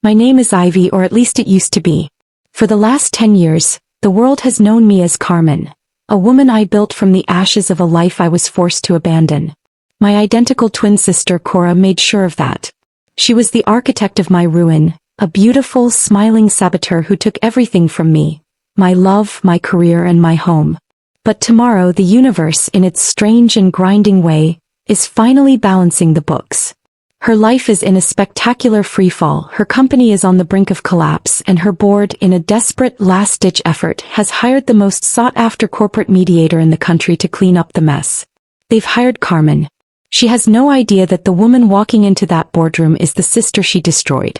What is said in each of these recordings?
My name is Ivy, or at least it used to be. For the last 10 years, the world has known me as Carmen, a woman I built from the ashes of a life I was forced to abandon. My identical twin sister Cora made sure of that. She was the architect of my ruin, a beautiful, smiling saboteur who took everything from me, my love, my career, and my home. But tomorrow the universe, in its strange and grinding way, is finally balancing the books. Her life is in a spectacular freefall, her company is on the brink of collapse, and her board, in a desperate last-ditch effort, has hired the most sought-after corporate mediator in the country to clean up the mess. They've hired Carmen. She has no idea that the woman walking into that boardroom is the sister she destroyed.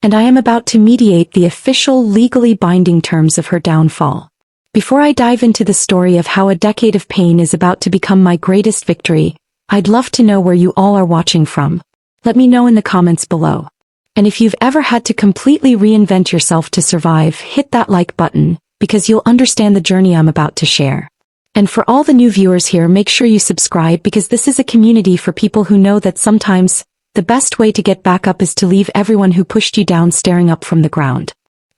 And I am about to mediate the official, legally binding terms of her downfall. Before I dive into the story of how a decade of pain is about to become my greatest victory, I'd love to know where you all are watching from. Let me know in the comments below. And if you've ever had to completely reinvent yourself to survive, hit that like button, because you'll understand the journey I'm about to share. And for all the new viewers here, make sure you subscribe, because this is a community for people who know that sometimes the best way to get back up is to leave everyone who pushed you down staring up from the ground.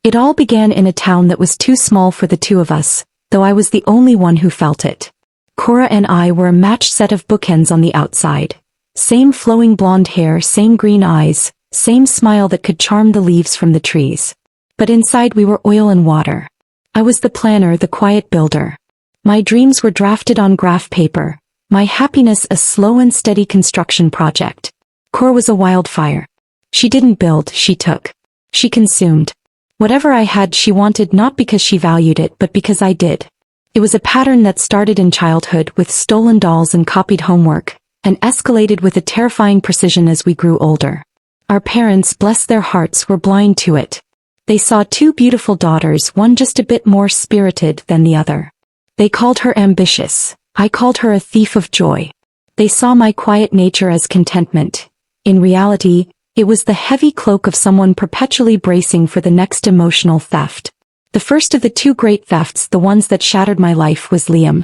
It all began in a town that was too small for the two of us, though I was the only one who felt it. Cora and I were a matched set of bookends on the outside. Same flowing blonde hair, same green eyes, same smile that could charm the leaves from the trees. But inside we were oil and water. I was the planner, the quiet builder. My dreams were drafted on graph paper, my happiness a slow and steady construction project. Cora was a wildfire. She didn't build, she took. She consumed. Whatever I had she wanted, not because she valued it but because I did. It was a pattern that started in childhood with stolen dolls and copied homework, and escalated with a terrifying precision as we grew older. Our parents, bless their hearts, were blind to it. They saw two beautiful daughters, one just a bit more spirited than the other. They called her ambitious. I called her a thief of joy. They saw my quiet nature as contentment. In reality, it was the heavy cloak of someone perpetually bracing for the next emotional theft. The first of the two great thefts, the ones that shattered my life, was Liam.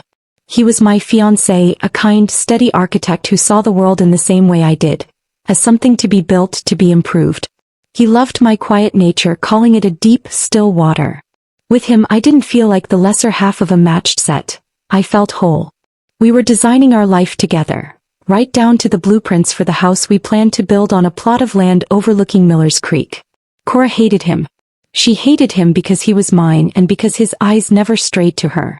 He was my fiancé, a kind, steady architect who saw the world in the same way I did, as something to be built, to be improved. He loved my quiet nature, calling it a deep, still water. With him I didn't feel like the lesser half of a matched set. I felt whole. We were designing our life together, right down to the blueprints for the house we planned to build on a plot of land overlooking Miller's Creek. Cora hated him. She hated him because he was mine and because his eyes never strayed to her.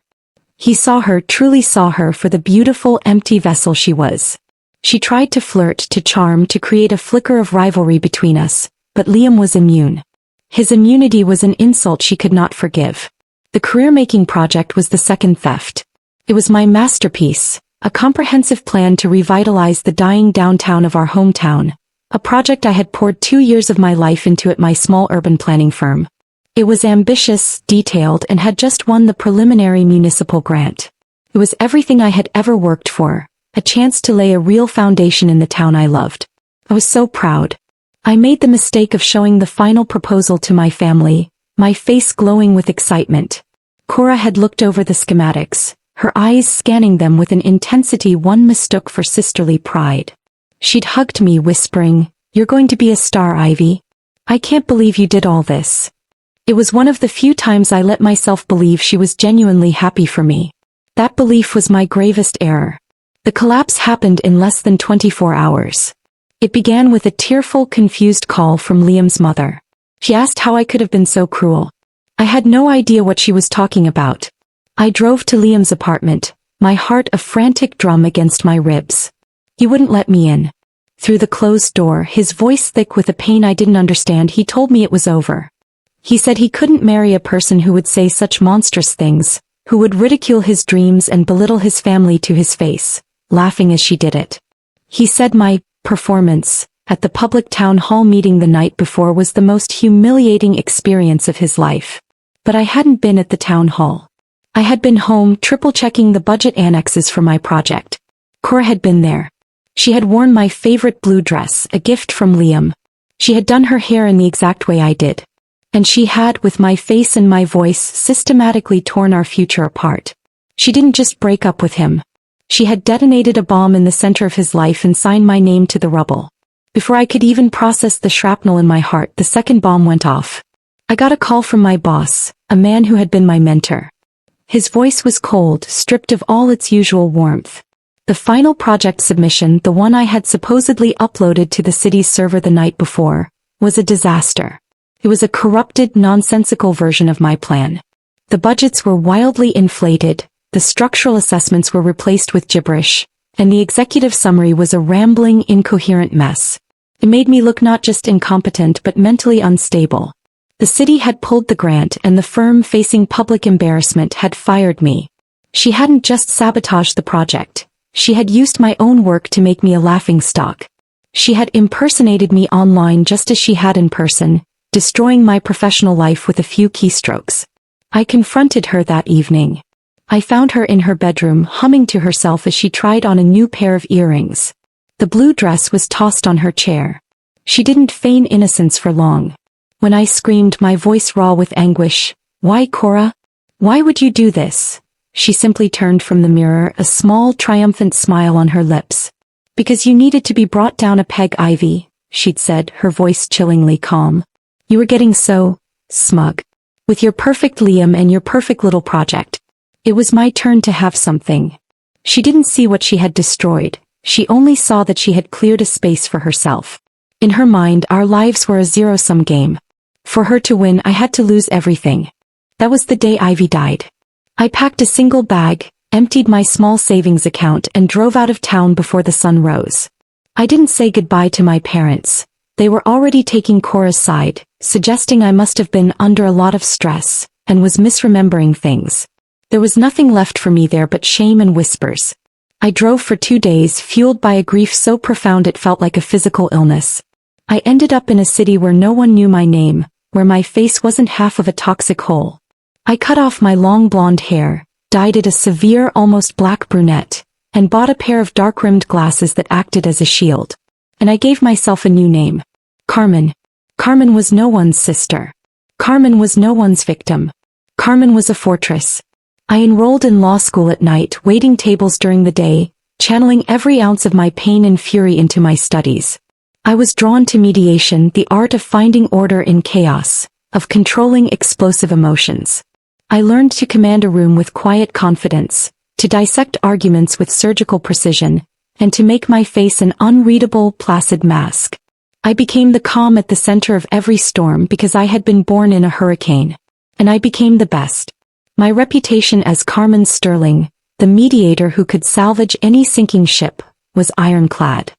He saw her, truly saw her, for the beautiful, empty vessel she was. She tried to flirt, to charm, to create a flicker of rivalry between us, but Liam was immune. His immunity was an insult she could not forgive. The career-making project was the second theft. It was my masterpiece, a comprehensive plan to revitalize the dying downtown of our hometown, a project I had poured 2 years of my life into at my small urban planning firm. It was ambitious, detailed, and had just won the preliminary municipal grant. It was everything I had ever worked for, a chance to lay a real foundation in the town I loved. I was so proud. I made the mistake of showing the final proposal to my family, my face glowing with excitement. Cora had looked over the schematics, her eyes scanning them with an intensity one mistook for sisterly pride. She'd hugged me, whispering, "You're going to be a star, Ivy. I can't believe you did all this." It was one of the few times I let myself believe she was genuinely happy for me. That belief was my gravest error. The collapse happened in less than 24 hours. It began with a tearful, confused call from Liam's mother. She asked how I could have been so cruel. I had no idea what she was talking about. I drove to Liam's apartment, my heart a frantic drum against my ribs. He wouldn't let me in. Through the closed door, his voice thick with a pain I didn't understand, he told me it was over. He said he couldn't marry a person who would say such monstrous things, who would ridicule his dreams and belittle his family to his face, laughing as she did it. He said my performance at the public town hall meeting the night before was the most humiliating experience of his life. But I hadn't been at the town hall. I had been home, triple-checking the budget annexes for my project. Cora had been there. She had worn my favorite blue dress, a gift from Liam. She had done her hair in the exact way I did. And she had, with my face and my voice, systematically torn our future apart. She didn't just break up with him. She had detonated a bomb in the center of his life and signed my name to the rubble. Before I could even process the shrapnel in my heart, the second bomb went off. I got a call from my boss, a man who had been my mentor. His voice was cold, stripped of all its usual warmth. The final project submission, the one I had supposedly uploaded to the city's server the night before, was a disaster. It was a corrupted, nonsensical version of my plan. The budgets were wildly inflated, the structural assessments were replaced with gibberish, and the executive summary was a rambling, incoherent mess. It made me look not just incompetent but mentally unstable. The city had pulled the grant and the firm, facing public embarrassment, had fired me. She hadn't just sabotaged the project. She had used my own work to make me a laughingstock. She had impersonated me online just as she had in person, destroying my professional life with a few keystrokes. I confronted her that evening. I found her in her bedroom, humming to herself as she tried on a new pair of earrings. The blue dress was tossed on her chair. She didn't feign innocence for long. When I screamed, my voice raw with anguish, "Why, Cora? Why would you do this?" She simply turned from the mirror, a small, triumphant smile on her lips. "Because you needed to be brought down a peg, Ivy," she'd said, her voice chillingly calm. "You were getting so smug. With your perfect Liam and your perfect little project. It was my turn to have something." She didn't see what she had destroyed. She only saw that she had cleared a space for herself. In her mind, our lives were a zero-sum game. For her to win, I had to lose everything. That was the day Ivy died. I packed a single bag, emptied my small savings account, and drove out of town before the sun rose. I didn't say goodbye to my parents. They were already taking Cora's side, suggesting I must have been under a lot of stress, and was misremembering things. There was nothing left for me there but shame and whispers. I drove for 2 days, fueled by a grief so profound it felt like a physical illness. I ended up in a city where no one knew my name, where my face wasn't half of a toxic hole. I cut off my long blonde hair, dyed it a severe, almost black brunette, and bought a pair of dark-rimmed glasses that acted as a shield. And I gave myself a new name. Carmen. Carmen was no one's sister. Carmen was no one's victim. Carmen was a fortress. I enrolled in law school at night, waiting tables during the day, channeling every ounce of my pain and fury into my studies. I was drawn to mediation, the art of finding order in chaos, of controlling explosive emotions. I learned to command a room with quiet confidence, to dissect arguments with surgical precision, and to make my face an unreadable, placid mask. I became the calm at the center of every storm because I had been born in a hurricane. And I became the best. My reputation as Carmen Sterling, the mediator who could salvage any sinking ship, was ironclad.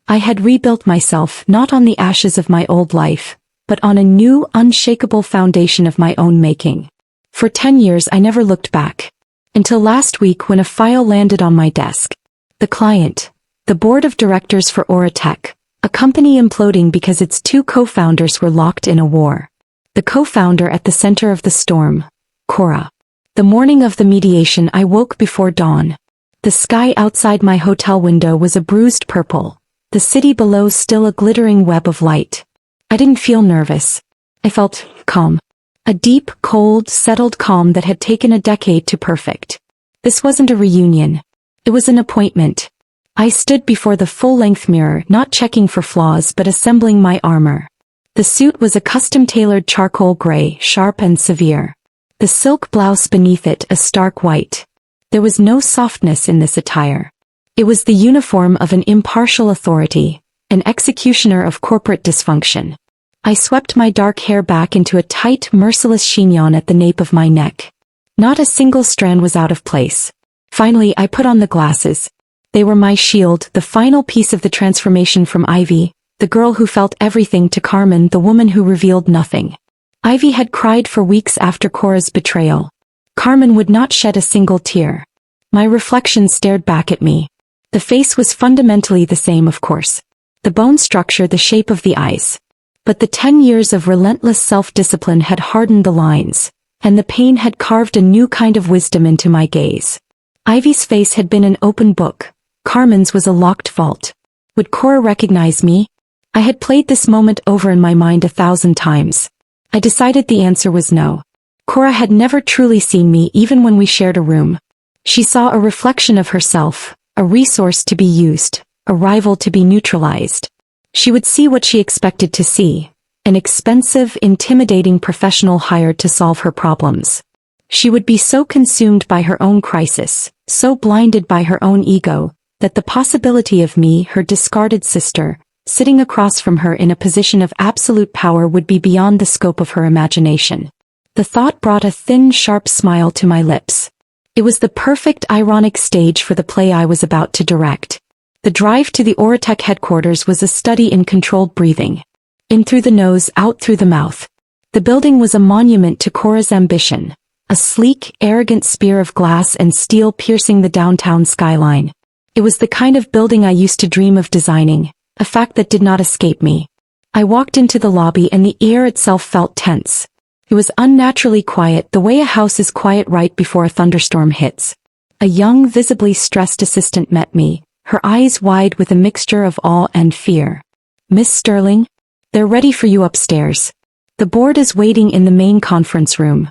I had rebuilt myself not on the ashes of my old life, but on a new, unshakable foundation of my own making. For 10 years I never looked back. Until last week when a file landed on my desk. The client. The board of directors for Aura Tech, a company imploding because its 2 co-founders were locked in a war. The co-founder at the center of the storm, Cora. The morning of the mediation I woke before dawn. The sky outside my hotel window was a bruised purple, the city below still a glittering web of light. I didn't feel nervous. I felt calm. A deep, cold, settled calm that had taken a decade to perfect. This wasn't a reunion. It was an appointment. I stood before the full-length mirror, not checking for flaws but assembling my armor. The suit was a custom-tailored charcoal gray, sharp and severe. The silk blouse beneath it a stark white. There was no softness in this attire. It was the uniform of an impartial authority, an executioner of corporate dysfunction. I swept my dark hair back into a tight, merciless chignon at the nape of my neck. Not a single strand was out of place. Finally, I put on the glasses. They were my shield, the final piece of the transformation from Ivy, the girl who felt everything, to Carmen, the woman who revealed nothing. Ivy had cried for weeks after Cora's betrayal. Carmen would not shed a single tear. My reflection stared back at me. The face was fundamentally the same, of course. The bone structure, the shape of the eyes. But the 10 years of relentless self-discipline had hardened the lines, and the pain had carved a new kind of wisdom into my gaze. Ivy's face had been an open book. Carmen's was a locked vault. Would Cora recognize me? I had played this moment over in my mind 1,000 times. I decided the answer was no. Cora had never truly seen me, even when we shared a room. She saw a reflection of herself, a resource to be used, a rival to be neutralized. She would see what she expected to see, an expensive, intimidating professional hired to solve her problems. She would be so consumed by her own crisis, so blinded by her own ego, that the possibility of me, her discarded sister, sitting across from her in a position of absolute power would be beyond the scope of her imagination. The thought brought a thin, sharp smile to my lips. It was the perfect ironic stage for the play I was about to direct. The drive to the Oratech headquarters was a study in controlled breathing. In through the nose, out through the mouth. The building was a monument to Cora's ambition, a sleek, arrogant spear of glass and steel piercing the downtown skyline. It was the kind of building I used to dream of designing, a fact that did not escape me. I walked into the lobby and the air itself felt tense. It was unnaturally quiet, the way a house is quiet right before a thunderstorm hits. A young, visibly stressed assistant met me, her eyes wide with a mixture of awe and fear. "Miss Sterling? They're ready for you upstairs. The board is waiting in the main conference room."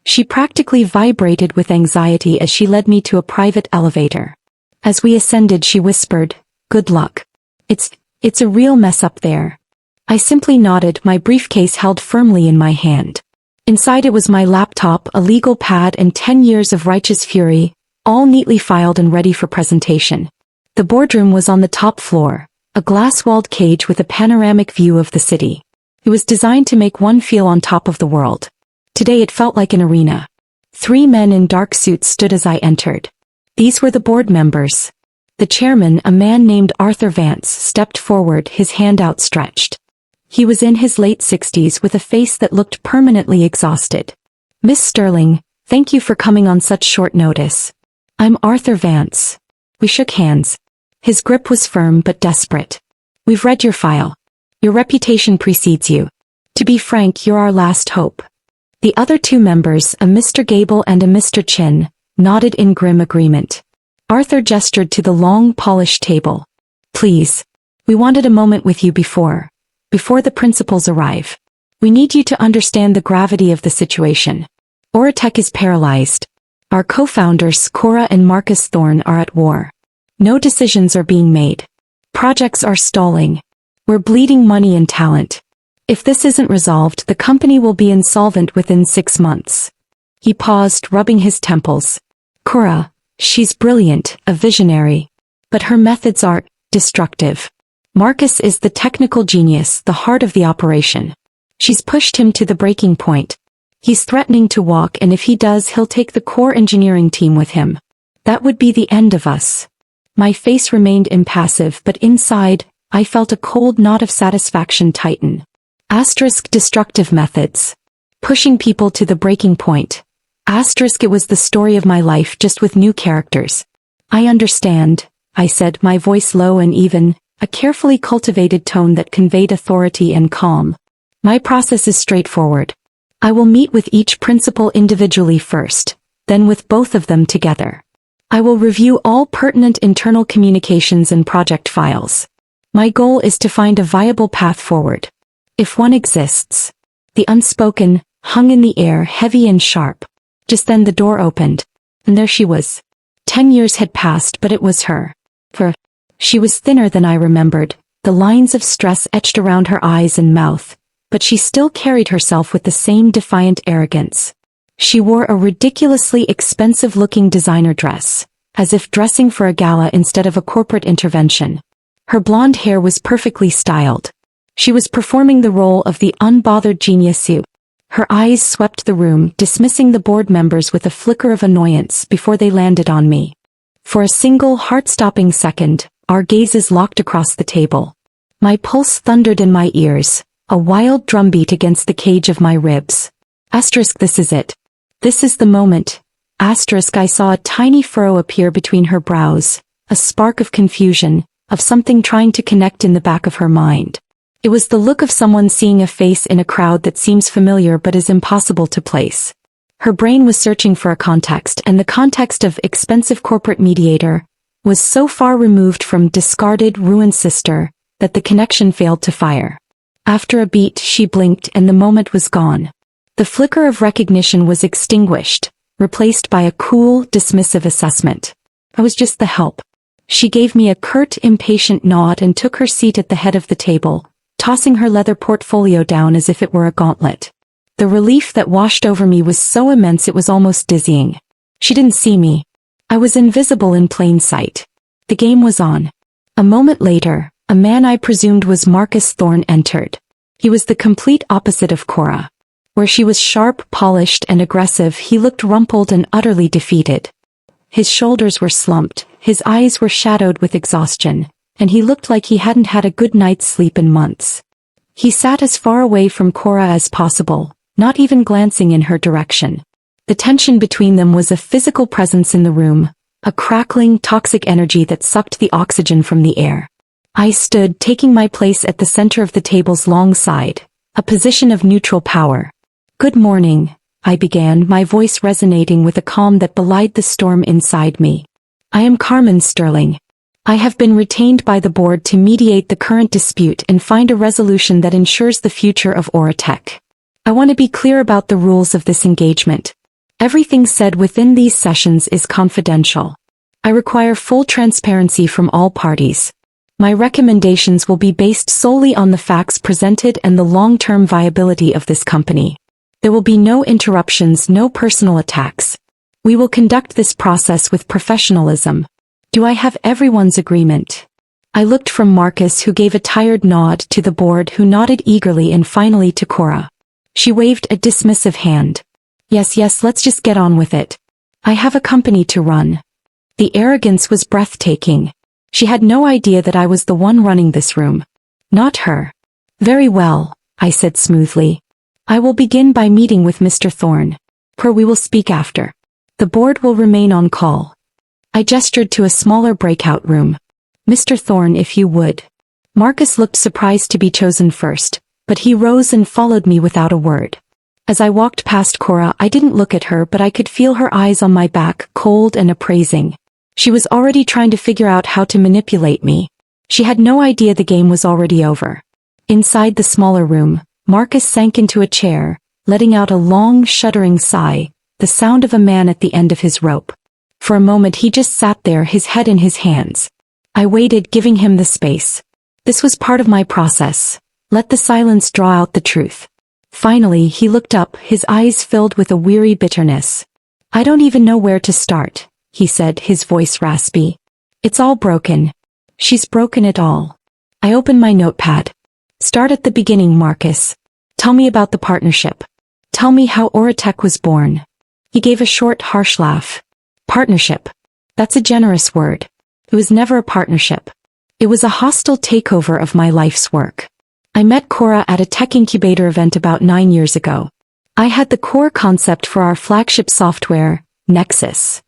She practically vibrated with anxiety as she led me to a private elevator. As we ascended, she whispered, "Good luck. It's a real mess up there." I simply nodded, my briefcase held firmly in my hand. Inside it was my laptop, a legal pad, and 10 years of righteous fury, all neatly filed and ready for presentation. The boardroom was on the top floor, a glass-walled cage with a panoramic view of the city. It was designed to make one feel on top of the world. Today it felt like an arena. 3 men in dark suits stood as I entered. These were the board members. The chairman, a man named Arthur Vance, stepped forward, his hand outstretched. He was in his late 60s with a face that looked permanently exhausted. "Miss Sterling, thank you for coming on such short notice. I'm Arthur Vance." We shook hands. His grip was firm but desperate. "We've read your file. Your reputation precedes you. To be frank, you're our last hope." The other 2 members, a Mr. Gable and a Mr. Chin, nodded in grim agreement. Arthur gestured to the long, polished table. "Please. We wanted a moment with you before the principals arrive. We need you to understand the gravity of the situation. Oratech is paralyzed. Our co-founders, Cora and Marcus Thorne, are at war. No decisions are being made. Projects are stalling. We're bleeding money and talent. If this isn't resolved, the company will be insolvent within 6 months." He paused, rubbing his temples. "Cora, she's brilliant, a visionary. But her methods are destructive. Marcus is the technical genius, the heart of the operation. She's pushed him to the breaking point. He's threatening to walk, and if he does, he'll take the core engineering team with him. That would be the end of us." My face remained impassive, but inside, I felt a cold knot of satisfaction tighten. Destructive methods. Pushing people to the breaking point. It was the story of my life, just with new characters. "I understand," I said, my voice low and even, a carefully cultivated tone that conveyed authority and calm. "My process is straightforward. I will meet with each principal individually first, then with both of them together. I will review all pertinent internal communications and project files. My goal is to find a viable path forward. If one exists." The unspoken hung in the air, heavy and sharp. Just then the door opened, and there she was. 10 years had passed, but it was her. She was thinner than I remembered, the lines of stress etched around her eyes and mouth, but she still carried herself with the same defiant arrogance. She wore a ridiculously expensive-looking designer dress, as if dressing for a gala instead of a corporate intervention. Her blonde hair was perfectly styled. She was performing the role of the unbothered genius who. Her eyes swept the room, dismissing the board members with a flicker of annoyance before they landed on me. For a single heart-stopping second, our gazes locked across the table. My pulse thundered in my ears, a wild drumbeat against the cage of my ribs. This is it. This is the moment. I saw a tiny furrow appear between her brows, a spark of confusion, of something trying to connect in the back of her mind. It was the look of someone seeing a face in a crowd that seems familiar but is impossible to place. Her brain was searching for a context, and the context of expensive corporate mediator was so far removed from discarded, ruined sister that the connection failed to fire. After a beat, she blinked and the moment was gone. The flicker of recognition was extinguished, replaced by a cool, dismissive assessment. I was just the help. She gave me a curt, impatient nod and took her seat at the head of the table, tossing her leather portfolio down as if it were a gauntlet. The relief that washed over me was so immense it was almost dizzying. She didn't see me. I was invisible in plain sight. The game was on. A moment later, a man I presumed was Marcus Thorne entered. He was the complete opposite of Cora. Where she was sharp, polished, and aggressive, he looked rumpled and utterly defeated. His shoulders were slumped, his eyes were shadowed with exhaustion, and he looked like he hadn't had a good night's sleep in months. He sat as far away from Cora as possible, not even glancing in her direction. The tension between them was a physical presence in the room, a crackling, toxic energy that sucked the oxygen from the air. I stood, taking my place at the center of the table's long side, a position of neutral power. "Good morning," I began, my voice resonating with a calm that belied the storm inside me. "I am Carmen Sterling. I have been retained by the board to mediate the current dispute and find a resolution that ensures the future of Oratech. I want to be clear about the rules of this engagement. Everything said within these sessions is confidential. I require full transparency from all parties. My recommendations will be based solely on the facts presented and the long-term viability of this company. There will be no interruptions, no personal attacks. We will conduct this process with professionalism. Do I have everyone's agreement?" I looked from Marcus, who gave a tired nod, to the board, who nodded eagerly, and finally to Cora. She waved a dismissive hand. Yes, let's just get on with it. I have a company to run." The arrogance was breathtaking. She had no idea that I was the one running this room. Not her. "Very well," I said smoothly. "I will begin by meeting with Mr. Thorne. We will speak after. The board will remain on call." I gestured to a smaller breakout room. "Mr. Thorne, if you would." Marcus looked surprised to be chosen first, but he rose and followed me without a word. As I walked past Cora, I didn't look at her, but I could feel her eyes on my back, cold and appraising. She was already trying to figure out how to manipulate me. She had no idea the game was already over. Inside the smaller room, Marcus sank into a chair, letting out a long, shuddering sigh, the sound of a man at the end of his rope. For a moment he just sat there, his head in his hands. I waited, giving him the space. This was part of my process. Let the silence draw out the truth. Finally he looked up, his eyes filled with a weary bitterness. "I don't even know where to start," he said, his voice raspy. "It's all broken. She's broken it all." I opened my notepad. "Start at the beginning, Marcus. Tell me about the partnership. Tell me how Oratech was born." He gave a short, harsh laugh. "Partnership? That's a generous word. It was never a partnership. It was a hostile takeover of my life's work. I met Cora at a tech incubator event about 9 years ago. I had the core concept for our flagship software, Nexus.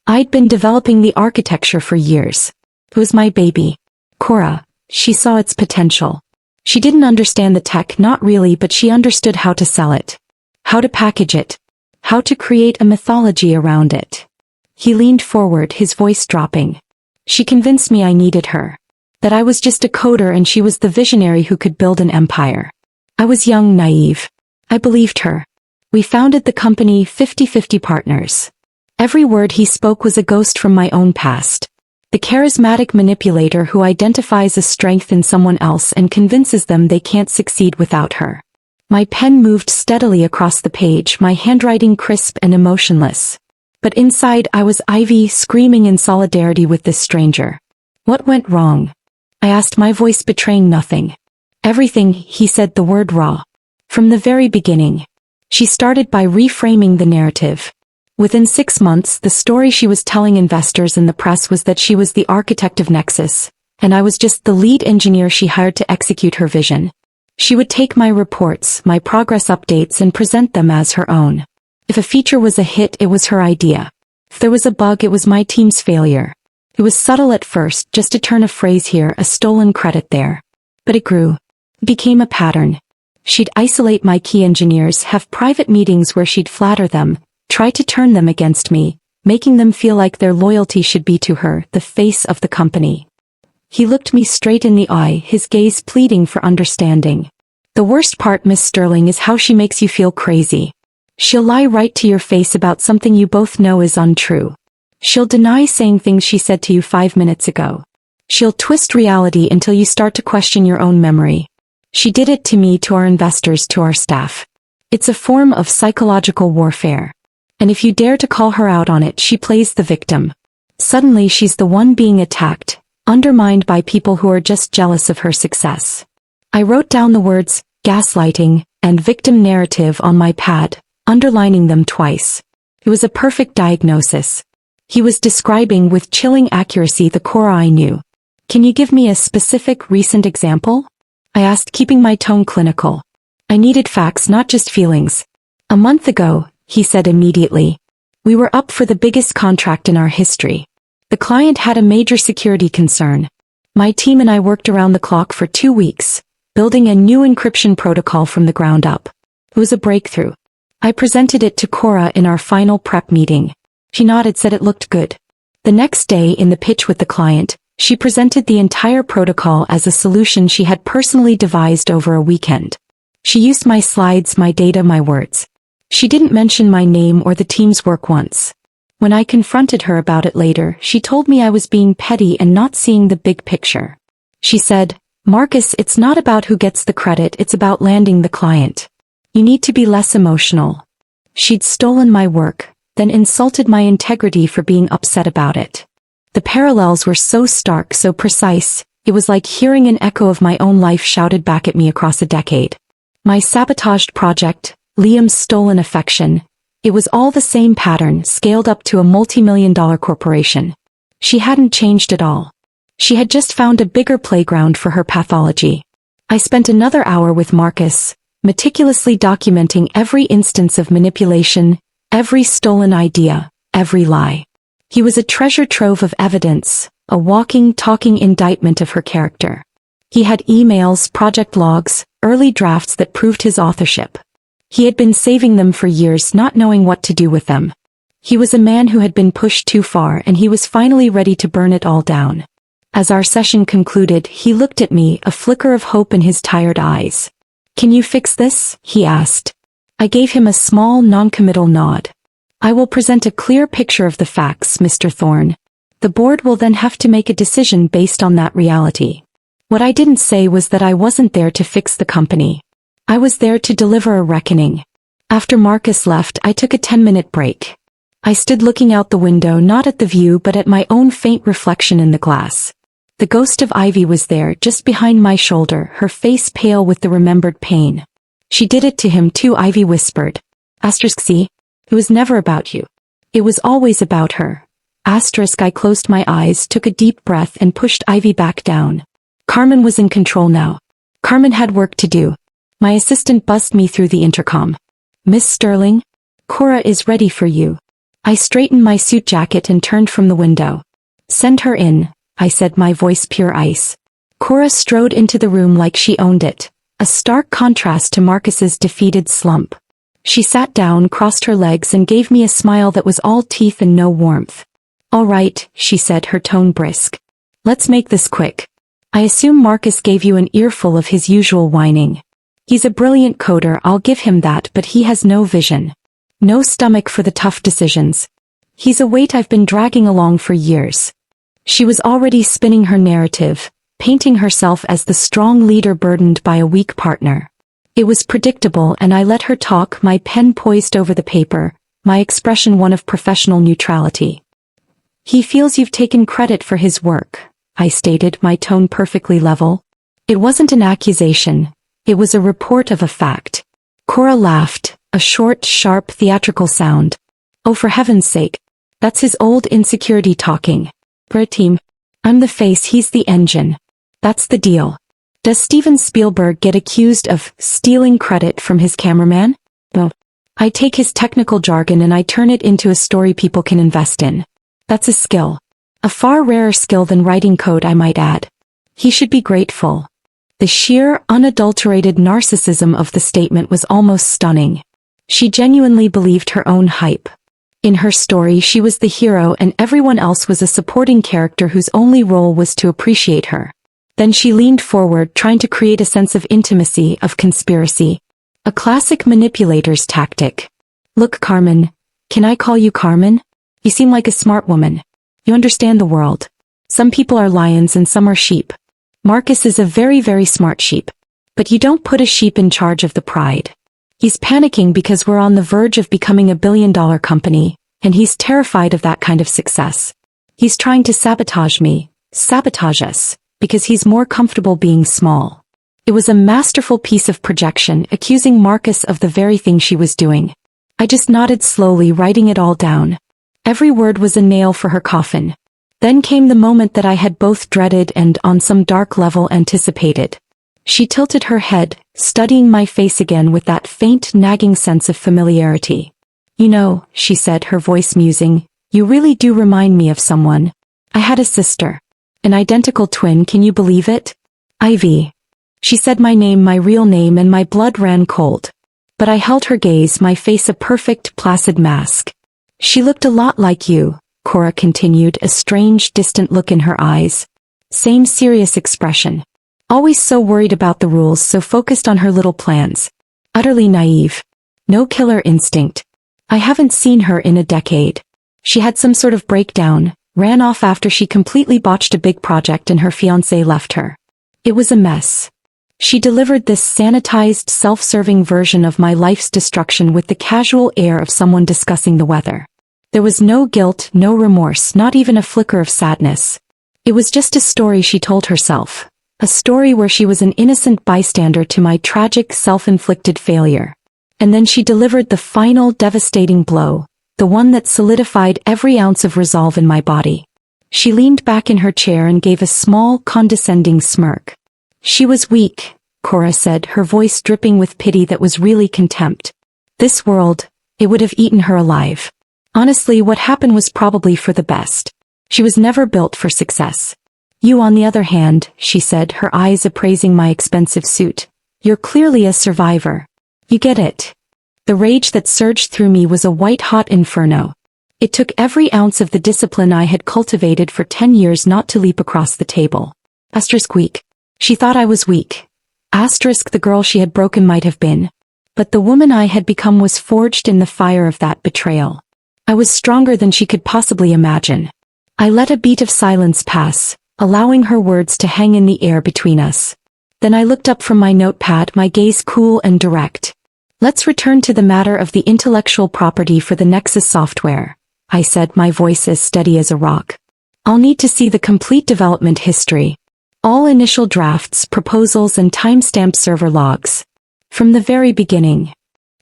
I'd been developing the architecture for years. It was my baby. Cora, she saw its potential. She didn't understand the tech, not really, but she understood how to sell it. How to package it. How to create a mythology around it." He leaned forward, his voice dropping. "She convinced me I needed her. That I was just a coder and she was the visionary who could build an empire. I was young, naive. I believed her. We founded the company 50-50 Partners." Every word he spoke was a ghost from my own past. The charismatic manipulator who identifies a strength in someone else and convinces them they can't succeed without her. My pen moved steadily across the page, my handwriting crisp and emotionless. But inside I was Ivy, screaming in solidarity with this stranger. "What went wrong?" I asked, my voice betraying nothing. "Everything," he said, the word raw. "From the very beginning." She started by reframing the narrative. Within 6 months, the story she was telling investors and the press was that she was the architect of Nexus, and I was just the lead engineer she hired to execute her vision. She would take my reports, my progress updates, and present them as her own. If a feature was a hit, it was her idea. If there was a bug, it was my team's failure. It was subtle at first, just a turn of phrase here, a stolen credit there. But it grew. It became a pattern. She'd isolate my key engineers, have private meetings where she'd flatter them, try to turn them against me, making them feel like their loyalty should be to her, the face of the company. He looked me straight in the eye, his gaze pleading for understanding. "The worst part, Miss Sterling, is how she makes you feel crazy. She'll lie right to your face about something you both know is untrue. She'll deny saying things she said to you 5 minutes ago. She'll twist reality until you start to question your own memory. She did it to me, to our investors, to our staff. It's a form of psychological warfare. And if you dare to call her out on it, she plays the victim. Suddenly she's the one being attacked, undermined by people who are just jealous of her success. I wrote down the words, gaslighting, and victim narrative on my pad, underlining them twice. It was a perfect diagnosis. He was describing with chilling accuracy the Cora I knew. Can you give me a specific recent example? I asked, keeping my tone clinical. I needed facts, not just feelings. A month ago, he said immediately. We were up for the biggest contract in our history. The client had a major security concern. My team and I worked around the clock for 2 weeks, building a new encryption protocol from the ground up. It was a breakthrough. I presented it to Cora in our final prep meeting. She nodded, said it looked good. The next day, in the pitch with the client, she presented the entire protocol as a solution she had personally devised over a weekend. She used my slides, my data, my words. She didn't mention my name or the team's work once. When I confronted her about it later, she told me I was being petty and not seeing the big picture. She said, "Marcus, it's not about who gets the credit, it's about landing the client. You need to be less emotional." She'd stolen my work, then insulted my integrity for being upset about it. The parallels were so stark, so precise, it was like hearing an echo of my own life shouted back at me across a decade. My sabotaged project, Liam's stolen affection, it was all the same pattern, scaled up to a multi-million-dollar corporation. She hadn't changed at all. She had just found a bigger playground for her pathology. I spent another hour with Marcus, meticulously documenting every instance of manipulation, every stolen idea, every lie. He was a treasure trove of evidence, a walking, talking indictment of her character. He had emails, project logs, early drafts that proved his authorship. He had been saving them for years, not knowing what to do with them. He was a man who had been pushed too far, and he was finally ready to burn it all down. As our session concluded, he looked at me, a flicker of hope in his tired eyes. "Can you fix this?" he asked. I gave him a small, non-committal nod. "I will present a clear picture of the facts, Mr. Thorne. The board will then have to make a decision based on that reality." What I didn't say was that I wasn't there to fix the company. I was there to deliver a reckoning. After Marcus left, I took a 10-minute break. I stood looking out the window, not at the view but at my own faint reflection in the glass. The ghost of Ivy was there, just behind my shoulder, her face pale with the remembered pain. "She did it to him too," Ivy whispered. See? It was never about you. It was always about her. I closed my eyes, took a deep breath and pushed Ivy back down. Carmen was in control now. Carmen had work to do. My assistant buzzed me through the intercom. "Miss Sterling? Cora is ready for you." I straightened my suit jacket and turned from the window. "Send her in," I said, my voice pure ice. Cora strode into the room like she owned it, a stark contrast to Marcus's defeated slump. She sat down, crossed her legs and gave me a smile that was all teeth and no warmth. "All right," she said, her tone brisk. "Let's make this quick. I assume Marcus gave you an earful of his usual whining. He's a brilliant coder, I'll give him that, but he has no vision. No stomach for the tough decisions. He's a weight I've been dragging along for years." She was already spinning her narrative, painting herself as the strong leader burdened by a weak partner. It was predictable, and I let her talk, my pen poised over the paper, my expression one of professional neutrality. "He feels you've taken credit for his work," I stated, my tone perfectly level. It wasn't an accusation. It was a report of a fact. Cora laughed, a short, sharp, theatrical sound. "Oh, for heaven's sake. That's his old insecurity talking. For a team. I'm the face, he's the engine. That's the deal. Does Steven Spielberg get accused of stealing credit from his cameraman? No. I take his technical jargon and I turn it into a story people can invest in. That's a skill. A far rarer skill than writing code, I might add. He should be grateful." The sheer, unadulterated narcissism of the statement was almost stunning. She genuinely believed her own hype. In her story, she was the hero and everyone else was a supporting character whose only role was to appreciate her. Then she leaned forward, trying to create a sense of intimacy, of conspiracy. A classic manipulator's tactic. "Look, Carmen. Can I call you Carmen? You seem like a smart woman. You understand the world. Some people are lions and some are sheep. Marcus is a very, very smart sheep. But you don't put a sheep in charge of the pride. He's panicking because we're on the verge of becoming a billion-dollar company, and he's terrified of that kind of success. He's trying to sabotage us, because he's more comfortable being small. It was a masterful piece of projection, accusing Marcus of the very thing she was doing. I just nodded slowly, writing it all down. Every word was a nail for her coffin. Then came the moment that I had both dreaded and, on some dark level, anticipated. She tilted her head, studying my face again with that faint, nagging sense of familiarity. You know, she said, her voice musing, you really do remind me of someone. I had a sister. An identical twin, can you believe it? Ivy. She said my name, my real name, and my blood ran cold. But I held her gaze, my face a perfect, placid mask. She looked a lot like you, Cora continued, a strange, distant look in her eyes. Same serious expression. Always so worried about the rules, so focused on her little plans. Utterly naive. No killer instinct. I haven't seen her in a decade. She had some sort of breakdown, ran off after she completely botched a big project and her fiancé left her. It was a mess. She delivered this sanitized, self-serving version of my life's destruction with the casual air of someone discussing the weather. There was no guilt, no remorse, not even a flicker of sadness. It was just a story she told herself. A story where she was an innocent bystander to my tragic, self-inflicted failure. And then she delivered the final, devastating blow, the one that solidified every ounce of resolve in my body. She leaned back in her chair and gave a small, condescending smirk. She was weak, Cora said, her voice dripping with pity that was really contempt. This world, it would have eaten her alive. Honestly, what happened was probably for the best. She was never built for success. You, on the other hand, she said, her eyes appraising my expensive suit. You're clearly a survivor. You get it. The rage that surged through me was a white-hot inferno. It took every ounce of the discipline I had cultivated for 10 years not to leap across the table. Weak. She thought I was weak. The girl she had broken might have been. But the woman I had become was forged in the fire of that betrayal. I was stronger than she could possibly imagine. I let a beat of silence pass, allowing her words to hang in the air between us. Then I looked up from my notepad, my gaze cool and direct. Let's return to the matter of the intellectual property for the Nexus software, I said, my voice as steady as a rock. I'll need to see the complete development history. All initial drafts, proposals, and timestamp server logs. From the very beginning.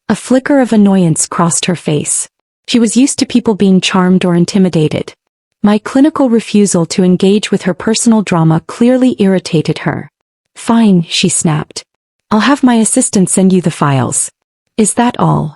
A flicker of annoyance crossed her face. She was used to people being charmed or intimidated. My clinical refusal to engage with her personal drama clearly irritated her. Fine, she snapped. I'll have my assistant send you the files. Is that all?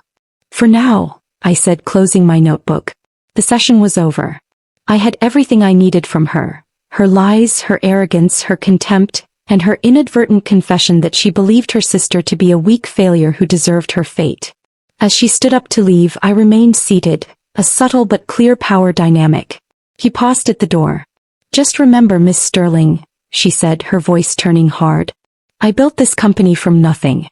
For now, I said, closing my notebook. The session was over. I had everything I needed from her. Her lies, her arrogance, her contempt, and her inadvertent confession that she believed her sister to be a weak failure who deserved her fate. As she stood up to leave, I remained seated, a subtle but clear power dynamic. He paused at the door. Just remember, Miss Sterling, she said, her voice turning hard. I built this company from nothing.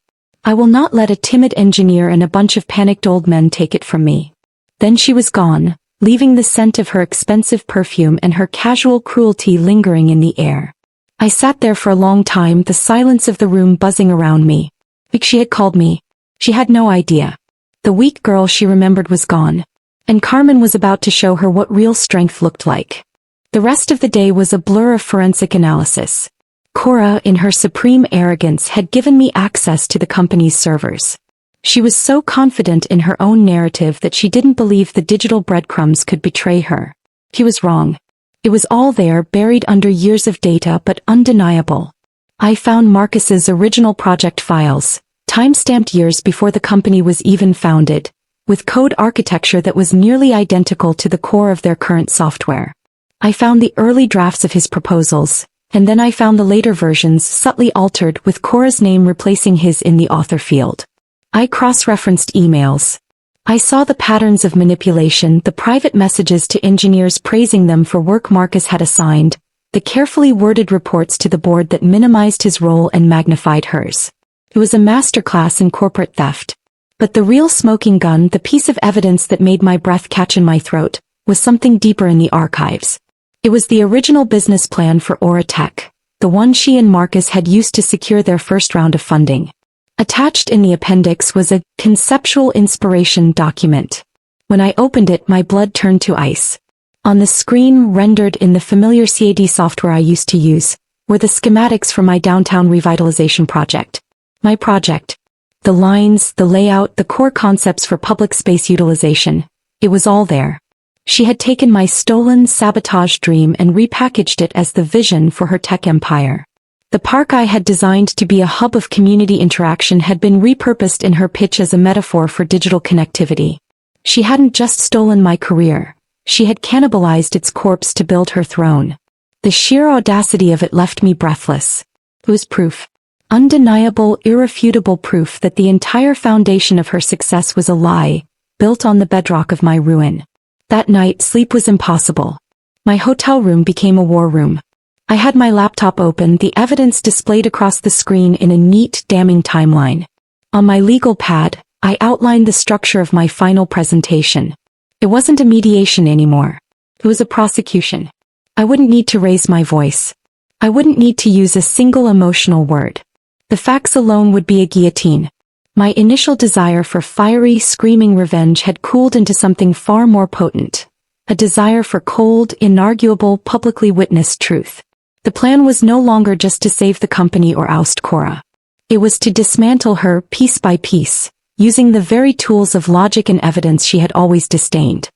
I will not let a timid engineer and a bunch of panicked old men take it from me. Then she was gone, leaving the scent of her expensive perfume and her casual cruelty lingering in the air. I sat there for a long time, the silence of the room buzzing around me. Like she had called me. She had no idea. The weak girl she remembered was gone. And Carmen was about to show her what real strength looked like. The rest of the day was a blur of forensic analysis. Cora, in her supreme arrogance, had given me access to the company's servers. She was so confident in her own narrative that she didn't believe the digital breadcrumbs could betray her. She was wrong. It was all there, buried under years of data, but undeniable. I found Marcus's original project files, time-stamped years before the company was even founded, with code architecture that was nearly identical to the core of their current software. I found the early drafts of his proposals, and then I found the later versions subtly altered with Cora's name replacing his in the author field. I cross-referenced emails. I saw the patterns of manipulation, the private messages to engineers praising them for work Marcus had assigned, the carefully worded reports to the board that minimized his role and magnified hers. It was a masterclass in corporate theft. But the real smoking gun, the piece of evidence that made my breath catch in my throat, was something deeper in the archives. It was the original business plan for Aura Tech, the one she and Marcus had used to secure their first round of funding. Attached in the appendix was a conceptual inspiration document. When I opened it, my blood turned to ice. On the screen, rendered in the familiar CAD software I used to use, were the schematics for my downtown revitalization project. My project. The lines, the layout, the core concepts for public space utilization. It was all there. She had taken my stolen, sabotaged dream and repackaged it as the vision for her tech empire. The park I had designed to be a hub of community interaction had been repurposed in her pitch as a metaphor for digital connectivity. She hadn't just stolen my career. She had cannibalized its corpse to build her throne. The sheer audacity of it left me breathless. It was proof. Undeniable, irrefutable proof that the entire foundation of her success was a lie, built on the bedrock of my ruin. That night, sleep was impossible. My hotel room became a war room. I had my laptop open, the evidence displayed across the screen in a neat, damning timeline. On my legal pad, I outlined the structure of my final presentation. It wasn't a mediation anymore. It was a prosecution. I wouldn't need to raise my voice. I wouldn't need to use a single emotional word. The facts alone would be a guillotine. My initial desire for fiery, screaming revenge had cooled into something far more potent. A desire for cold, inarguable, publicly witnessed truth. The plan was no longer just to save the company or oust Cora. It was to dismantle her piece by piece, using the very tools of logic and evidence she had always disdained.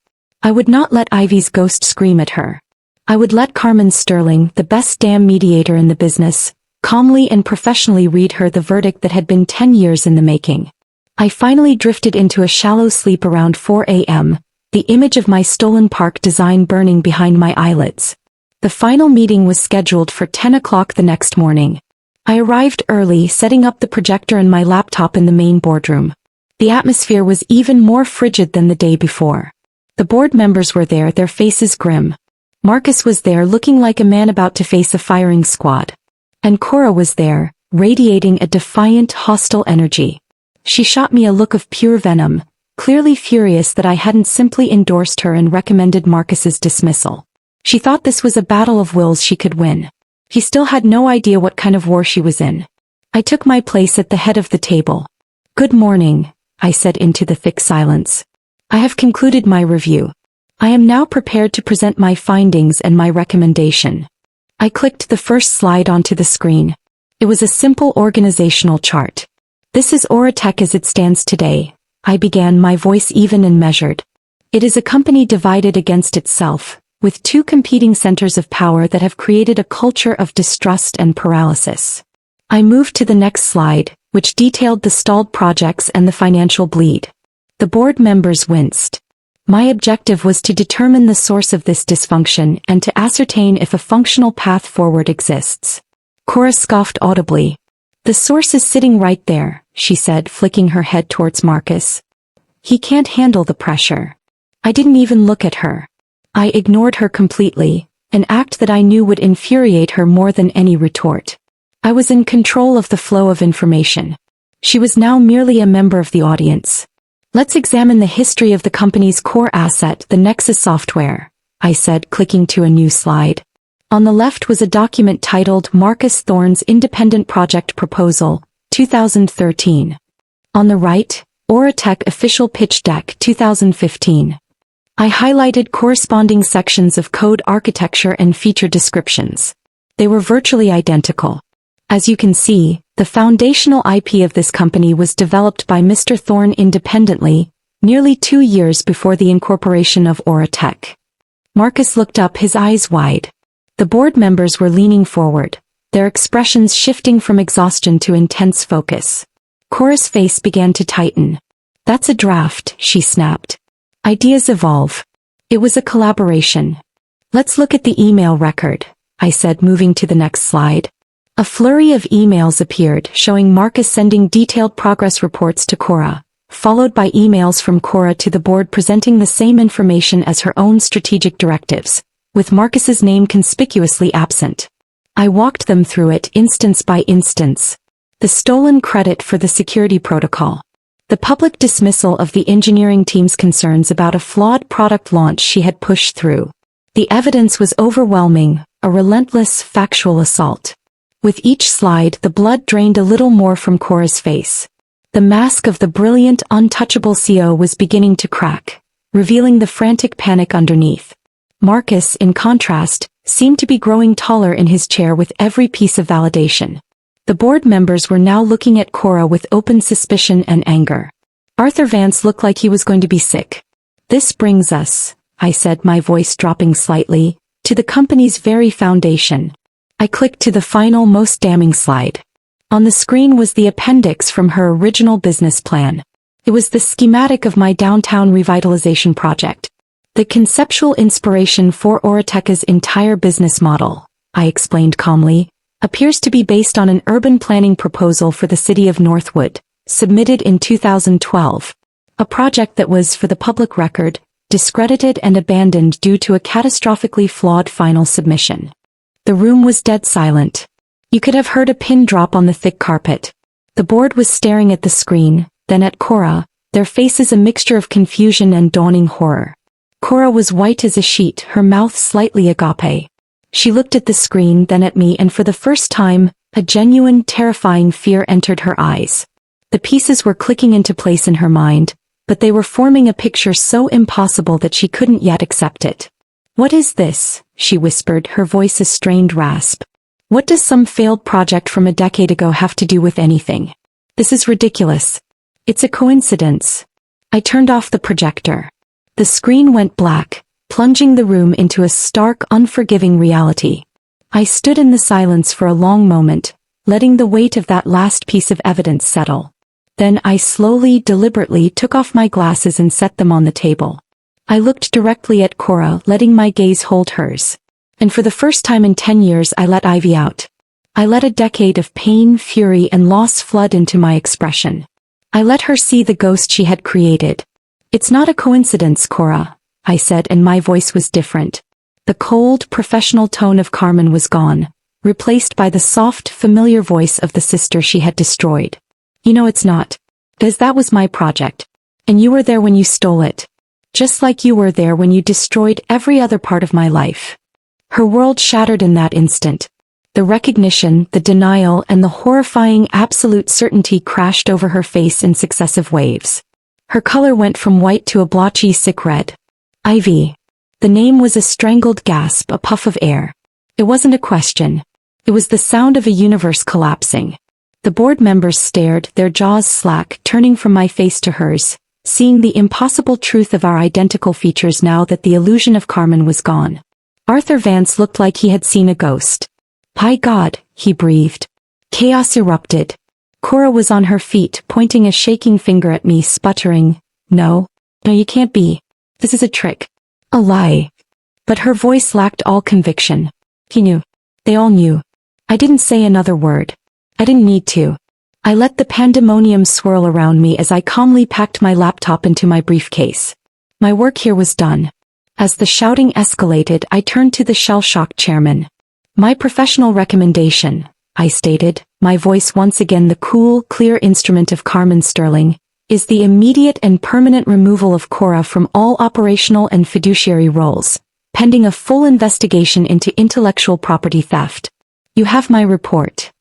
I would not let Ivy's ghost scream at her. I would let Carmen Sterling, the best damn mediator in the business, calmly and professionally read her the verdict that had been 10 years in the making. I finally drifted into a shallow sleep around 4 a.m., the image of my stolen park design burning behind my eyelids. The final meeting was scheduled for 10 o'clock the next morning. I arrived early, setting up the projector and my laptop in the main boardroom. The atmosphere was even more frigid than the day before. The board members were there, their faces grim. Marcus was there, looking like a man about to face a firing squad. And Cora was there, radiating a defiant, hostile energy. She shot me a look of pure venom, clearly furious that I hadn't simply endorsed her and recommended Marcus's dismissal. She thought this was a battle of wills she could win. He still had no idea what kind of war she was in. I took my place at the head of the table. "Good morning," I said into the thick silence. "I have concluded my review. I am now prepared to present my findings and my recommendation." I clicked the first slide onto the screen. It was a simple organizational chart. "This is Aura Tech as it stands today," I began, my voice even and measured. "It is a company divided against itself, with two competing centers of power that have created a culture of distrust and paralysis." I moved to the next slide, which detailed the stalled projects and the financial bleed. The board members winced. My objective was to determine the source of this dysfunction and to ascertain if a functional path forward exists. Cora scoffed audibly. "The source is sitting right there," she said, flicking her head towards Marcus. "He can't handle the pressure." I didn't even look at her. I ignored her completely, an act that I knew would infuriate her more than any retort. I was in control of the flow of information. She was now merely a member of the audience. "Let's examine the history of the company's core asset, the Nexus software," I said, clicking to a new slide. On the left was a document titled Marcus Thorne's Independent Project Proposal, 2013. On the right, Aura Tech Official Pitch Deck 2015. I highlighted corresponding sections of code architecture and feature descriptions. They were virtually identical. As you can see, the foundational IP of this company was developed by Mr. Thorne independently, nearly 2 years before the incorporation of Aura Tech. Marcus looked up, his eyes wide. The board members were leaning forward, their expressions shifting from exhaustion to intense focus. Cora's face began to tighten. "That's a draft," she snapped. "Ideas evolve. It was a collaboration." "Let's look at the email record," I said, moving to the next slide. A flurry of emails appeared, showing Marcus sending detailed progress reports to Cora, followed by emails from Cora to the board presenting the same information as her own strategic directives, with Marcus's name conspicuously absent. I walked them through it instance by instance. The stolen credit for the security protocol. The public dismissal of the engineering team's concerns about a flawed product launch she had pushed through. The evidence was overwhelming, a relentless, factual assault. With each slide, the blood drained a little more from Cora's face. The mask of the brilliant, untouchable CEO was beginning to crack, revealing the frantic panic underneath. Marcus, in contrast, seemed to be growing taller in his chair with every piece of validation. The board members were now looking at Cora with open suspicion and anger. Arthur Vance looked like he was going to be sick. "This brings us," I said, my voice dropping slightly, "to the company's very foundation." I clicked to the final, most damning slide. On the screen was the appendix from her original business plan. It was the schematic of my downtown revitalization project. The conceptual inspiration for Oriteca's entire business model, I explained calmly, appears to be based on an urban planning proposal for the city of Northwood, submitted in 2012. A project that was, for the public record, discredited and abandoned due to a catastrophically flawed final submission. The room was dead silent. You could have heard a pin drop on the thick carpet. The board was staring at the screen, then at Cora, their faces a mixture of confusion and dawning horror. Cora was white as a sheet, her mouth slightly agape. She looked at the screen, then at me, and for the first time, a genuine, terrifying fear entered her eyes. The pieces were clicking into place in her mind, but they were forming a picture so impossible that she couldn't yet accept it. "What is this?" she whispered, her voice a strained rasp. "What does some failed project from a decade ago have to do with anything? This is ridiculous. It's a coincidence." I turned off the projector. The screen went black, plunging the room into a stark, unforgiving reality. I stood in the silence for a long moment, letting the weight of that last piece of evidence settle. Then I slowly, deliberately took off my glasses and set them on the table. I looked directly at Cora, letting my gaze hold hers. And for the first time in 10 years I let Ivy out. I let a decade of pain, fury, and loss flood into my expression. I let her see the ghost she had created. "It's not a coincidence, Cora," I said, and my voice was different. The cold, professional tone of Carmen was gone, replaced by the soft, familiar voice of the sister she had destroyed. "You know it's not. Because that was my project. And you were there when you stole it. Just like you were there when you destroyed every other part of my life." Her world shattered in that instant. The recognition, the denial, and the horrifying absolute certainty crashed over her face in successive waves. Her color went from white to a blotchy, sick red. "Ivy." The name was a strangled gasp, a puff of air. It wasn't a question. It was the sound of a universe collapsing. The board members stared, their jaws slack, turning from my face to hers, seeing the impossible truth of our identical features now that the illusion of Carmen was gone. Arthur Vance looked like he had seen a ghost. "By God," he breathed. Chaos erupted. Cora was on her feet, pointing a shaking finger at me, sputtering, No, you can't be. This is a trick. A lie." But her voice lacked all conviction. He knew. They all knew. I didn't say another word. I didn't need to. I let the pandemonium swirl around me as I calmly packed my laptop into my briefcase. My work here was done. As the shouting escalated, I turned to the shell-shocked chairman. "My professional recommendation," I stated, my voice once again the cool, clear instrument of Carmen Sterling, "is the immediate and permanent removal of Cora from all operational and fiduciary roles, pending a full investigation into intellectual property theft. You have my report."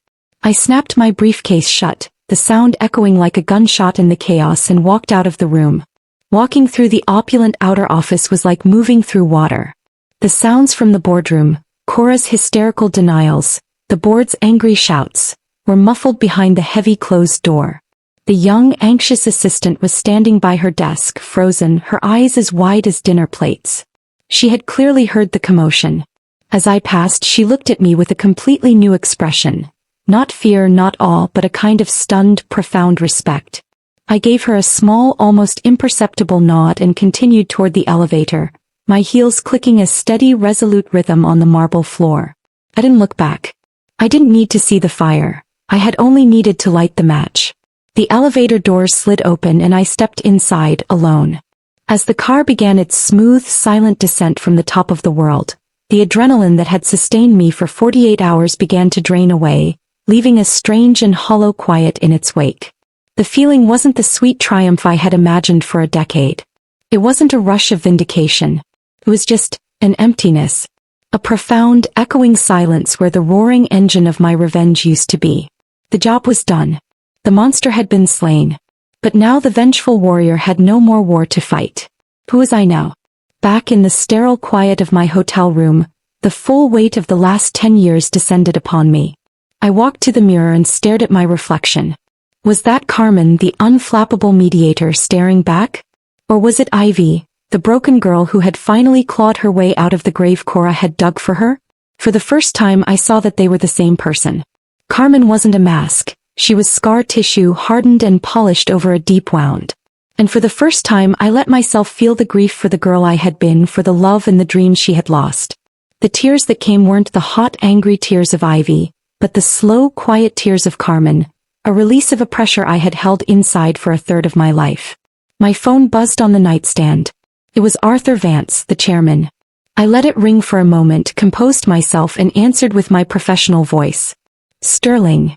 I snapped my briefcase shut, the sound echoing like a gunshot in the chaos, and walked out of the room. Walking through the opulent outer office was like moving through water. The sounds from the boardroom, Cora's hysterical denials, the board's angry shouts, were muffled behind the heavy closed door. The young, anxious assistant was standing by her desk, frozen, her eyes as wide as dinner plates. She had clearly heard the commotion. As I passed, she looked at me with a completely new expression. Not fear, not awe, but a kind of stunned, profound respect. I gave her a small, almost imperceptible nod and continued toward the elevator, my heels clicking a steady, resolute rhythm on the marble floor. I didn't look back. I didn't need to see the fire. I had only needed to light the match. The elevator doors slid open and I stepped inside, alone. As the car began its smooth, silent descent from the top of the world, the adrenaline that had sustained me for 48 hours began to drain away, leaving a strange and hollow quiet in its wake. The feeling wasn't the sweet triumph I had imagined for a decade. It wasn't a rush of vindication. It was just an emptiness. A profound, echoing silence where the roaring engine of my revenge used to be. The job was done. The monster had been slain. But now the vengeful warrior had no more war to fight. Who was I now? Back in the sterile quiet of my hotel room, the full weight of the last 10 years descended upon me. I walked to the mirror and stared at my reflection. Was that Carmen, the unflappable mediator, staring back? Or was it Ivy, the broken girl who had finally clawed her way out of the grave Cora had dug for her? For the first time I saw that they were the same person. Carmen wasn't a mask. She was scar tissue hardened and polished over a deep wound. And for the first time I let myself feel the grief for the girl I had been, for the love and the dreams she had lost. The tears that came weren't the hot, angry tears of Ivy, but the slow, quiet tears of Carmen, a release of a pressure I had held inside for a third of my life. My phone buzzed on the nightstand. It was Arthur Vance, the chairman. I let it ring for a moment, composed myself, and answered with my professional voice. Sterling.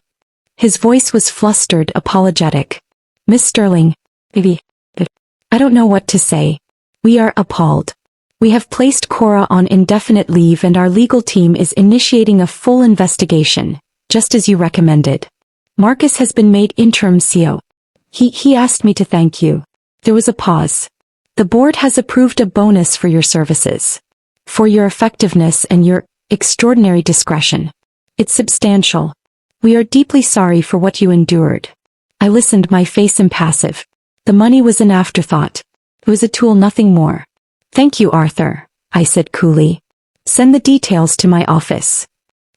His voice was flustered, apologetic. Miss Sterling. I don't know what to say. We are appalled. We have placed Cora on indefinite leave and our legal team is initiating a full investigation, just as you recommended. Marcus has been made interim CEO. He asked me to thank you. There was a pause. The board has approved a bonus for your services. For your effectiveness and your extraordinary discretion. It's substantial. We are deeply sorry for what you endured. I listened, my face impassive. The money was an afterthought. It was a tool, nothing more. Thank you, Arthur, I said coolly. Send the details to my office.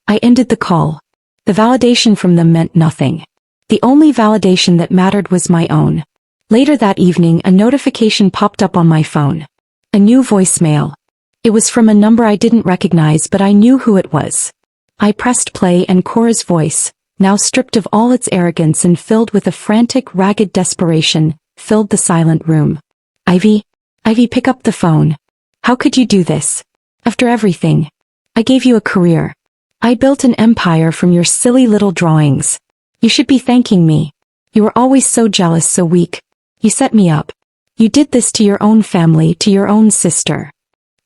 I ended the call. The validation from them meant nothing. The only validation that mattered was my own. Later that evening, a notification popped up on my phone. A new voicemail. It was from a number I didn't recognize, but I knew who it was. I pressed play and Cora's voice, now stripped of all its arrogance and filled with a frantic, ragged desperation, filled the silent room. Ivy, pick up the phone. How could you do this? After everything. I gave you a career. I built an empire from your silly little drawings. You should be thanking me. You were always so jealous, so weak. You set me up. You did this to your own family, to your own sister.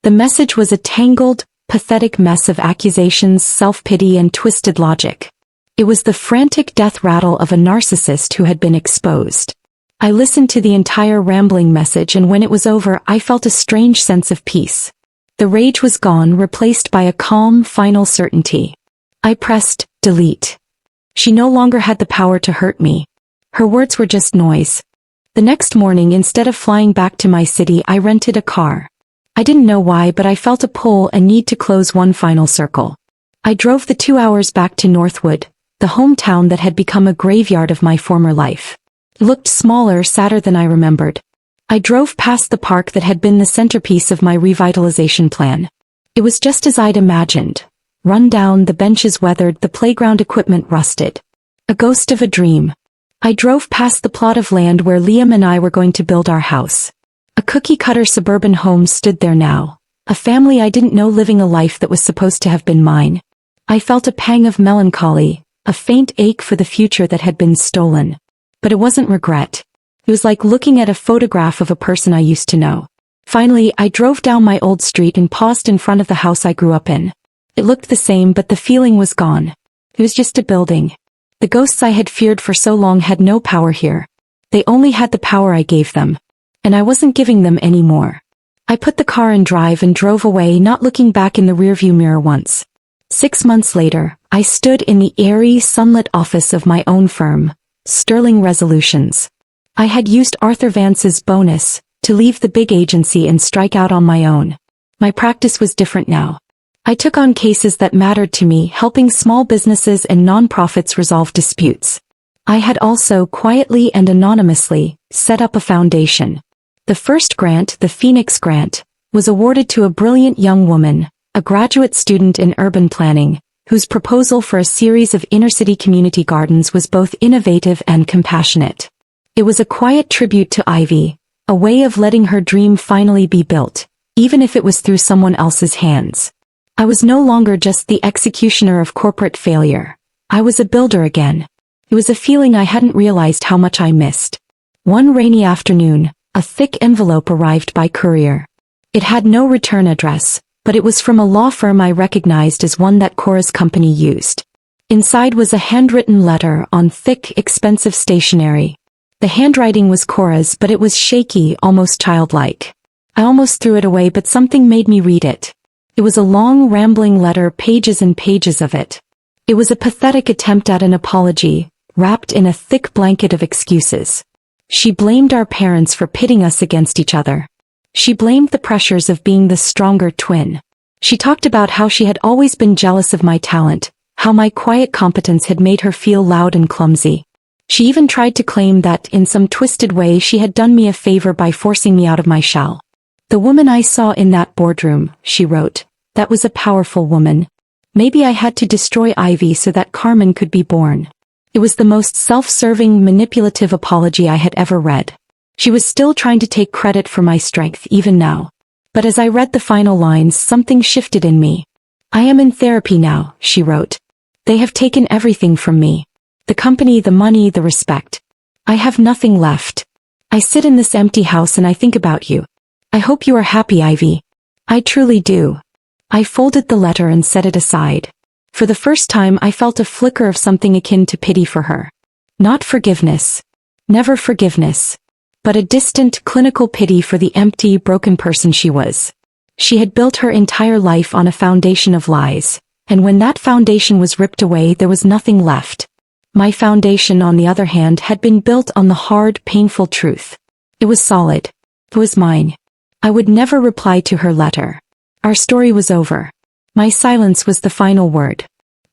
The message was a tangled, pathetic mess of accusations, self-pity, and twisted logic. It was the frantic death rattle of a narcissist who had been exposed. I listened to the entire rambling message, and when it was over, I felt a strange sense of peace. The rage was gone, replaced by a calm, final certainty. I pressed delete. She no longer had the power to hurt me. Her words were just noise. The next morning, instead of flying back to my city, I rented a car. I didn't know why, but I felt a pull, a need to close one final circle. I drove the 2 hours back to Northwood, the hometown that had become a graveyard of my former life. It looked smaller, sadder than I remembered. I drove past the park that had been the centerpiece of my revitalization plan. It was just as I'd imagined. Run down, the benches weathered, the playground equipment rusted. A ghost of a dream. I drove past the plot of land where Liam and I were going to build our house. A cookie-cutter suburban home stood there now. A family I didn't know living a life that was supposed to have been mine. I felt a pang of melancholy, a faint ache for the future that had been stolen. But it wasn't regret. It was like looking at a photograph of a person I used to know. Finally, I drove down my old street and paused in front of the house I grew up in. It looked the same, but the feeling was gone. It was just a building. The ghosts I had feared for so long had no power here. They only had the power I gave them. And I wasn't giving them any more. I put the car in drive and drove away, not looking back in the rearview mirror once. 6 months later, I stood in the airy, sunlit office of my own firm, Sterling Resolutions. I had used Arthur Vance's bonus to leave the big agency and strike out on my own. My practice was different now. I took on cases that mattered to me, helping small businesses and nonprofits resolve disputes. I had also, quietly and anonymously, set up a foundation. The first grant, the Phoenix Grant, was awarded to a brilliant young woman, a graduate student in urban planning, whose proposal for a series of inner-city community gardens was both innovative and compassionate. It was a quiet tribute to Ivy, a way of letting her dream finally be built, even if it was through someone else's hands. I was no longer just the executioner of corporate failure. I was a builder again. It was a feeling I hadn't realized how much I missed. One rainy afternoon, a thick envelope arrived by courier. It had no return address, but it was from a law firm I recognized as one that Cora's company used. Inside was a handwritten letter on thick, expensive stationery. The handwriting was Cora's, but it was shaky, almost childlike. I almost threw it away, but something made me read it. It was a long, rambling letter, pages and pages of it. It was a pathetic attempt at an apology, wrapped in a thick blanket of excuses. She blamed our parents for pitting us against each other. She blamed the pressures of being the stronger twin. She talked about how she had always been jealous of my talent, how my quiet competence had made her feel loud and clumsy. She even tried to claim that, in some twisted way, she had done me a favor by forcing me out of my shell. "The woman I saw in that boardroom," she wrote, "that was a powerful woman. Maybe I had to destroy Ivy so that Carmen could be born." It was the most self-serving, manipulative apology I had ever read. She was still trying to take credit for my strength even now. But as I read the final lines, something shifted in me. "I am in therapy now," she wrote. "They have taken everything from me. The company, the money, the respect. I have nothing left. I sit in this empty house and I think about you. I hope you are happy, Ivy. I truly do." I folded the letter and set it aside. For the first time I felt a flicker of something akin to pity for her. Not forgiveness. Never forgiveness. But a distant, clinical pity for the empty, broken person she was. She had built her entire life on a foundation of lies, and when that foundation was ripped away, there was nothing left. My foundation, on the other hand, had been built on the hard, painful truth. It was solid. It was mine. I would never reply to her letter. Our story was over. My silence was the final word.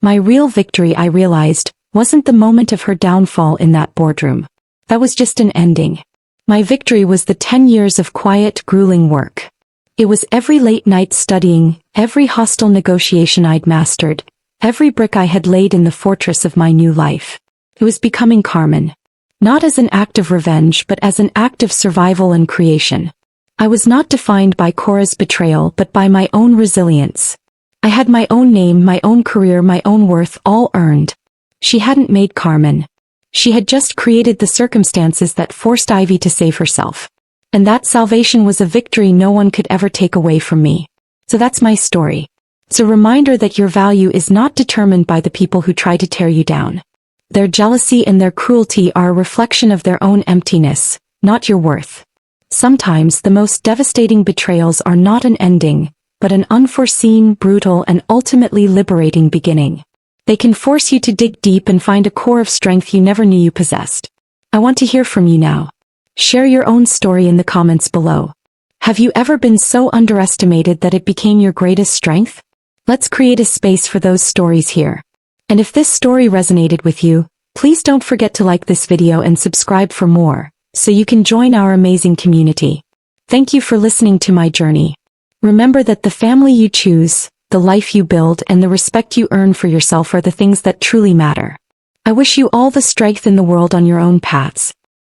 My real victory, I realized, wasn't the moment of her downfall in that boardroom. That was just an ending. My victory was the 10 years of quiet, grueling work. It was every late night studying, every hostile negotiation I'd mastered, every brick I had laid in the fortress of my new life. It was becoming Carmen. Not as an act of revenge, but as an act of survival and creation. I was not defined by Cora's betrayal, but by my own resilience. I had my own name, my own career, my own worth, all earned. She hadn't made Carmen. She had just created the circumstances that forced Ivy to save herself. And that salvation was a victory no one could ever take away from me. So that's my story. It's a reminder that your value is not determined by the people who try to tear you down. Their jealousy and their cruelty are a reflection of their own emptiness, not your worth. Sometimes the most devastating betrayals are not an ending, but an unforeseen, brutal, and ultimately liberating beginning. They can force you to dig deep and find a core of strength you never knew you possessed. I want to hear from you now. Share your own story in the comments below. Have you ever been so underestimated that it became your greatest strength? Let's create a space for those stories here. And if this story resonated with you, please don't forget to like this video and subscribe for more, so you can join our amazing community. Thank you for listening to my journey. Remember that the family you choose, the life you build, and the respect you earn for yourself are the things that truly matter. I wish you all the strength in the world on your own paths.